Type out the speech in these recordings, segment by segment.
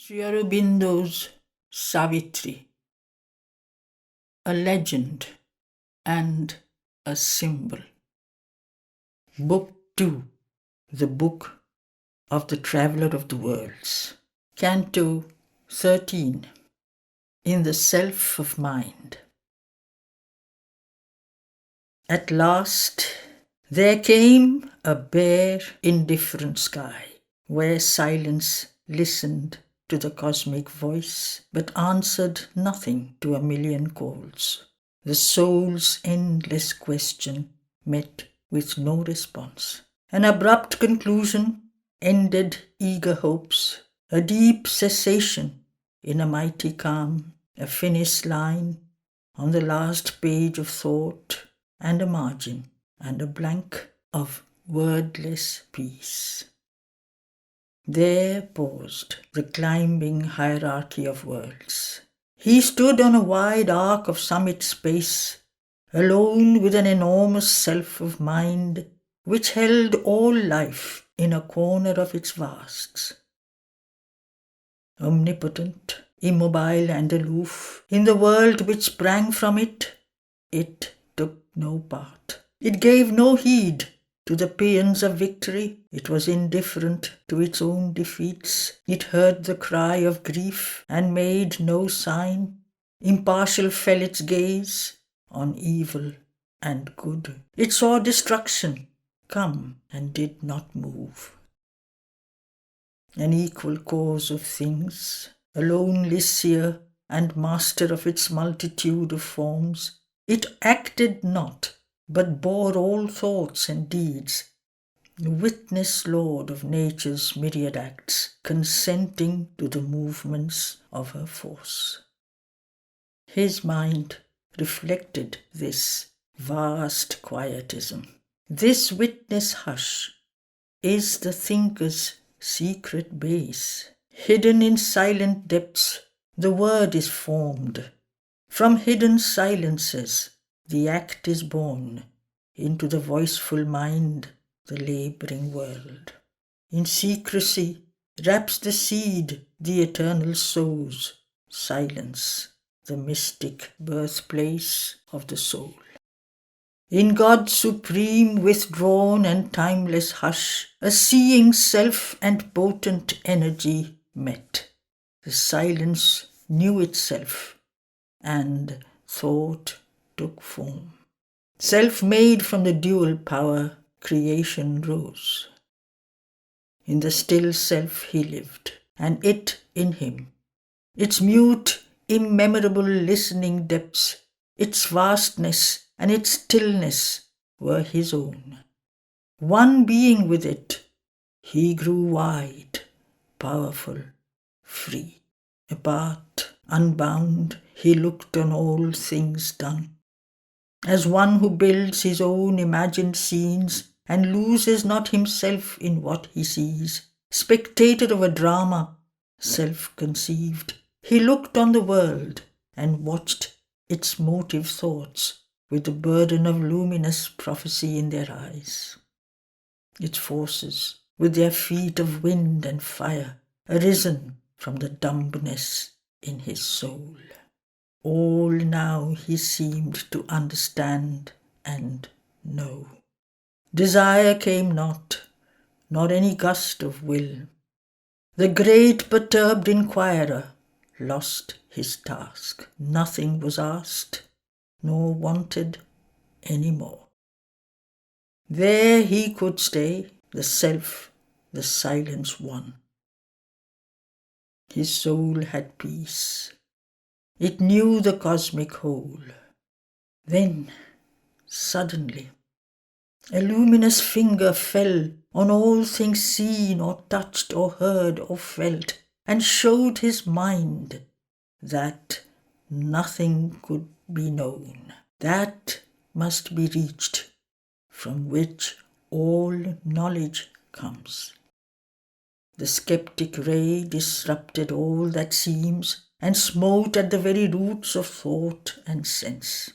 Sri Aurobindo's Savitri, a legend and a symbol. Book 2, the Book of the Traveller of the Worlds. Canto 13, in the Self of Mind. At last there came a bare, indifferent sky, where silence listened to the cosmic voice, but answered nothing to a million calls. The soul's endless question met with no response. An abrupt conclusion ended eager hopes, a deep cessation in a mighty calm, a finish line on the last page of thought, and a margin, and a blank of wordless peace. There paused the climbing hierarchy of worlds. He stood on a wide arc of summit space, alone with an enormous self of mind which held all life in a corner of its vasts. Omnipotent, immobile and aloof, in the world which sprang from it, it took no part. It gave no heed to the paeans of victory. It was indifferent to its own defeats. It heard the cry of grief and made no sign. Impartial fell its gaze on evil and good. It saw destruction come and did not move. An equal cause of things, a lonely seer and master of its multitude of forms, it acted not, but bore all thoughts and deeds, the witness lord of nature's myriad acts, consenting to the movements of her force. His mind reflected this vast quietism. This witness hush is the thinker's secret base. Hidden in silent depths, the word is formed. From hidden silences, the act is born into the voiceful mind, the labouring world. In secrecy wraps the seed the eternal sows, silence, the mystic birthplace of the soul. In God's supreme, withdrawn and timeless hush, a seeing self and potent energy met. The silence knew itself, and thought took form. Self-made from the dual power, creation rose. In the still self he lived, and it in him. Its mute, immemorable listening depths, its vastness and its stillness were his own. One being with it, he grew wide, powerful, free. Apart, unbound, he looked on all things done. As one who builds his own imagined scenes and loses not himself in what he sees, spectator of a drama, self-conceived, he looked on the world and watched its motive thoughts with the burden of luminous prophecy in their eyes. Its forces, with their feet of wind and fire, arisen from the dumbness in his soul. All now he seemed to understand and know. Desire came not, nor any gust of will. The great perturbed inquirer lost his task. Nothing was asked, nor wanted any more. There he could stay, the self, the silence one. His soul had peace. It knew the cosmic whole. Then, suddenly, a luminous finger fell on all things seen or touched or heard or felt, and showed his mind that nothing could be known, that must be reached, from which all knowledge comes. The skeptic ray disrupted all that seems and smote at the very roots of thought and sense.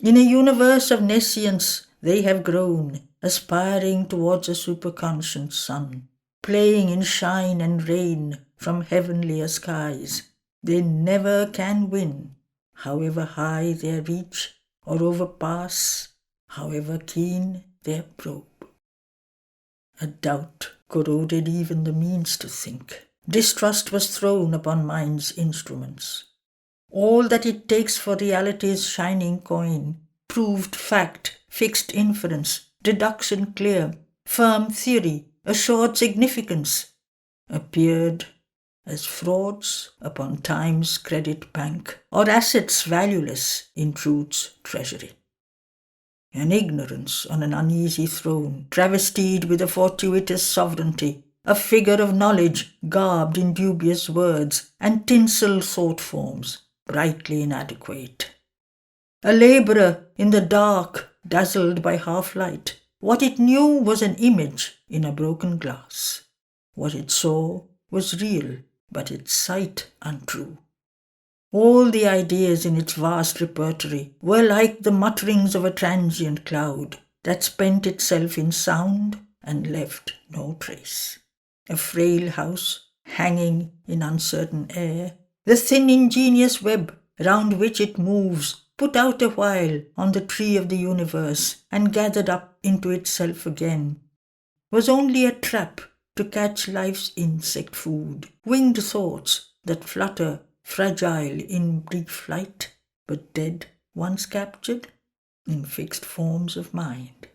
In a universe of nescience they have grown, aspiring towards a superconscious sun, playing in shine and rain, from heavenlier skies. They never can win, however high their reach, or overpass, however keen their probe. A doubt corroded even the means to think. Distrust was thrown upon mind's instruments. All that it takes for reality's shining coin, proved fact, fixed inference, deduction clear, firm theory, assured significance, appeared as frauds upon time's credit bank, or assets valueless in truth's treasury. An ignorance on an uneasy throne, travestied with a fortuitous sovereignty, a figure of knowledge garbed in dubious words and tinsel thought forms, brightly inadequate. A labourer in the dark, dazzled by half-light. What it knew was an image in a broken glass. What it saw was real, but its sight untrue. All the ideas in its vast repertory were like the mutterings of a transient cloud that spent itself in sound and left no trace. A frail house hanging in uncertain air, the thin ingenious web round which it moves, put out a while on the tree of the universe and gathered up into itself again, was only a trap to catch life's insect food, winged thoughts that flutter fragile in brief flight, but dead once captured in fixed forms of mind.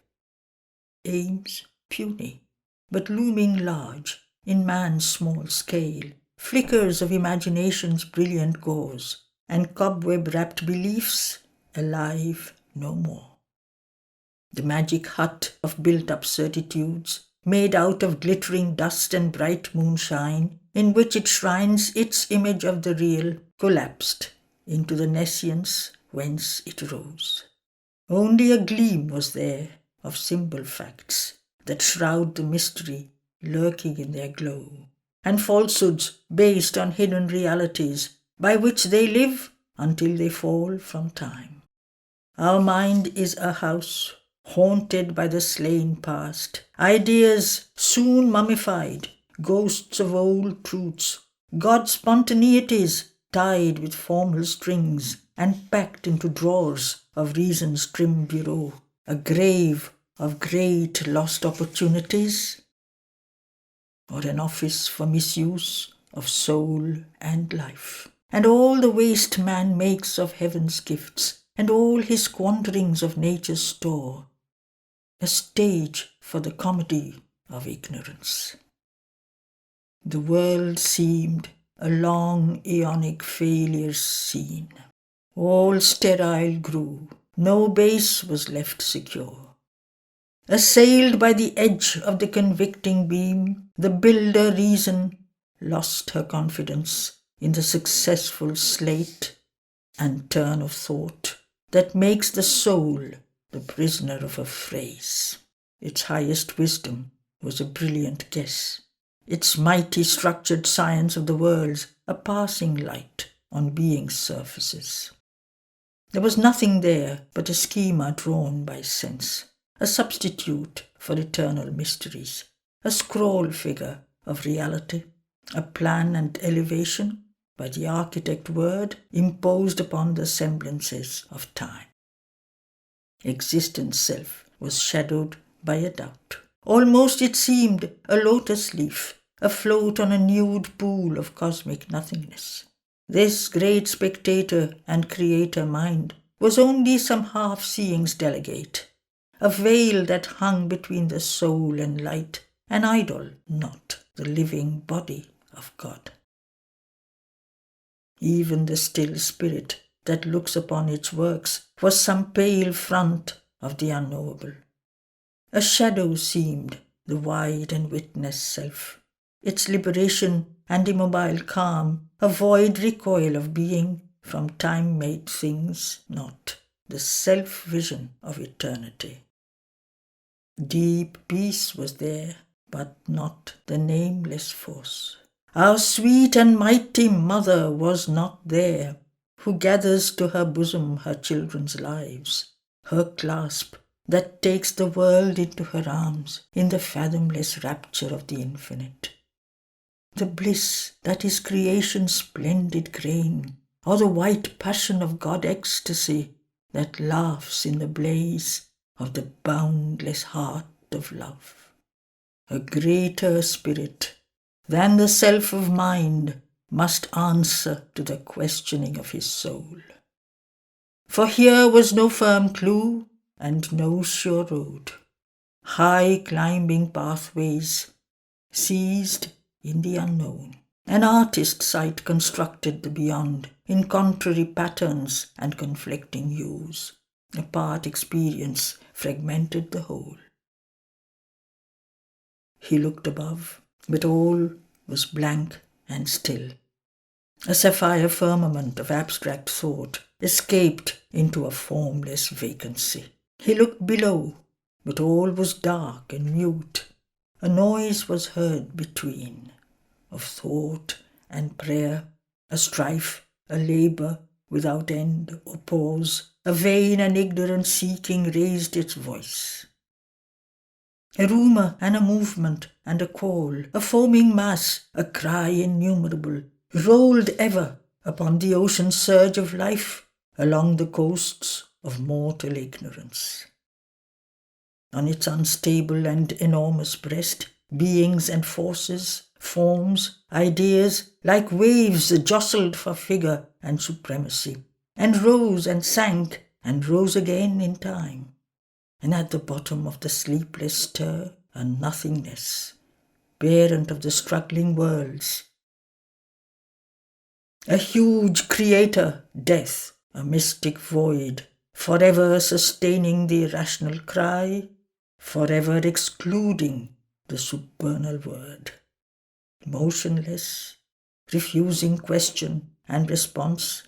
Aims puny, but looming large in man's small scale, flickers of imagination's brilliant gauze, and cobweb-wrapped beliefs alive no more. The magic hut of built-up certitudes, made out of glittering dust and bright moonshine, in which it shrines its image of the real, collapsed into the nescience whence it rose. Only a gleam was there of symbol facts that shroud the mystery lurking in their glow, and falsehoods based on hidden realities by which they live until they fall from time. Our mind is a house haunted by the slain past, ideas soon mummified, ghosts of old truths, God's spontaneities tied with formal strings and packed into drawers of reason's trim bureau, a grave of great lost opportunities, or an office for misuse of soul and life, and all the waste man makes of heaven's gifts, and all his squanderings of nature's store, a stage for the comedy of ignorance. The world seemed a long aeonic failure's scene. All sterile grew, no base was left secure. Assailed by the edge of the convicting beam, the builder reason lost her confidence in the successful slate and turn of thought that makes the soul the prisoner of a phrase. Its highest wisdom was a brilliant guess, its mighty structured science of the worlds a passing light on being's surfaces. There was nothing there but a schema drawn by sense, a substitute for eternal mysteries, a scroll figure of reality, a plan and elevation by the architect word imposed upon the semblances of time. Existence self was shadowed by a doubt. Almost it seemed a lotus leaf afloat on a nude pool of cosmic nothingness. This great spectator and creator mind was only some half-seeing's delegate, a veil that hung between the soul and light, an idol, not the living body of God. Even the still spirit that looks upon its works was some pale front of the unknowable. A shadow seemed the wide and witness self, its liberation and immobile calm, a void recoil of being from time-made things, not the self-vision of eternity. Deep peace was there, but not the nameless force. Our sweet and mighty mother was not there, who gathers to her bosom her children's lives, her clasp that takes the world into her arms in the fathomless rapture of the infinite. the bliss that is creation's splendid grain, or the white passion of God ecstasy that laughs in the blaze of the boundless heart of love. A greater spirit than the self of mind must answer to the questioning of his soul. For here was no firm clue and no sure road. High climbing pathways seized in the unknown. An artist's sight constructed the beyond in contrary patterns and conflicting hues. A part experience fragmented the whole. He looked above, but all was blank and still. A sapphire firmament of abstract thought escaped into a formless vacancy. He looked below, but all was dark and mute. A noise was heard between, of thought and prayer, a strife, a labour without end or pause. A vain and ignorant seeking raised its voice. A rumour and a movement and a call, a foaming mass, a cry innumerable, rolled ever upon the ocean surge of life along the coasts of mortal ignorance. On its unstable and enormous breast, beings and forces, forms, ideas, like waves jostled for figure and supremacy, and rose and rose again in time. And at the bottom of the sleepless stir, a nothingness, parent of the struggling worlds. A huge creator, death, a mystic void, forever sustaining the irrational cry, forever excluding the supernal word. Motionless, refusing question and response,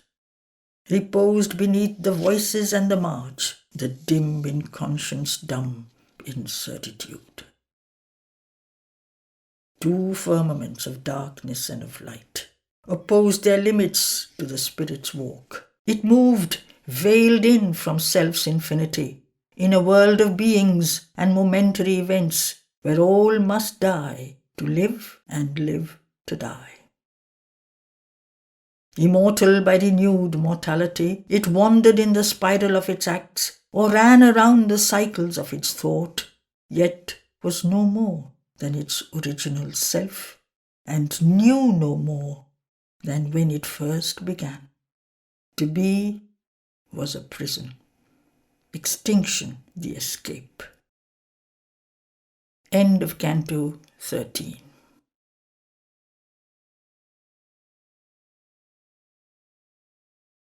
reposed beneath the voices and the march, the dim in conscience dumb incertitude. Two firmaments of darkness and of light opposed their limits to the spirit's walk. It moved, veiled in from self's infinity, in a world of beings and momentary events where all must die to live and live to die. Immortal by renewed mortality, it wandered in the spiral of its acts, or ran around the cycles of its thought, yet was no more than its original self, and knew no more than when it first began. To be was a prison, extinction the escape. End of Canto 13.